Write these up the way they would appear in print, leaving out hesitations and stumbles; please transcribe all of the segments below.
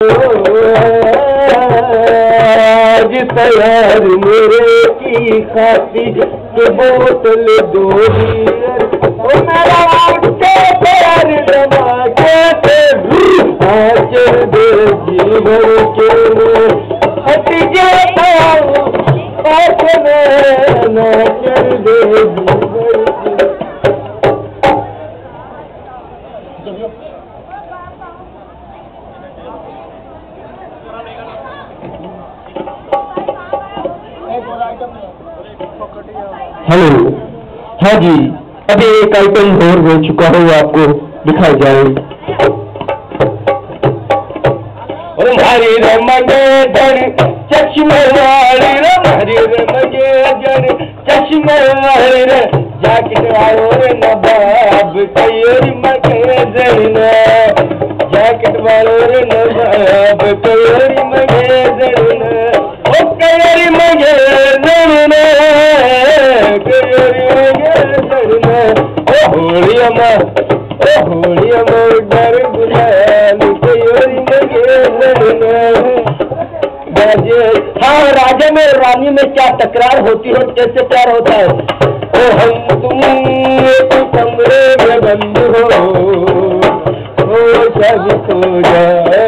आज सयार मेरे की खातिर के बोतल दोरी मेरा उठे प्यार दबाके से आचर दे जीवन के हट जाता पासने नाचर दे जीवन हेलो, हाँ जी, अभी एक आइटम और हो चुका है, आपको दिखाई जाए। हरी रमगे जन चश्मे वाली रे, हरी रमगे जन चश्मे वाली रे, जैकेट वालो रे नवाब कयोरी मगे जन, जैकेट वालो रे नवाब कयोरी मगे जन, ओ कयोरी मगे जन, कयोरी मगे जन, ओ होलिया डर गुलाल कयोरी मगे जन। हाँ, राजा में रानी में क्या टकरार होती है, कैसे प्यार होता है। ओ हम तुम एक कमरे में बंद हो सब खो जाए,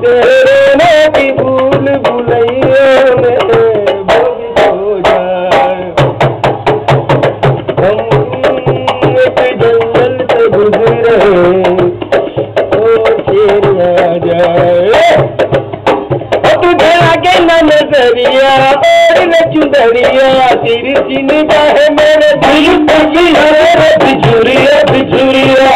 तेरे में की भूल भुलैया में बंद हो जाए। हम एक जंगल से गुजरे ओ शेर आ जाए, नजरिया और न चुंदरिया तेरी सीने का है मेरे दिल पे बिजुरिया बिजुरिया।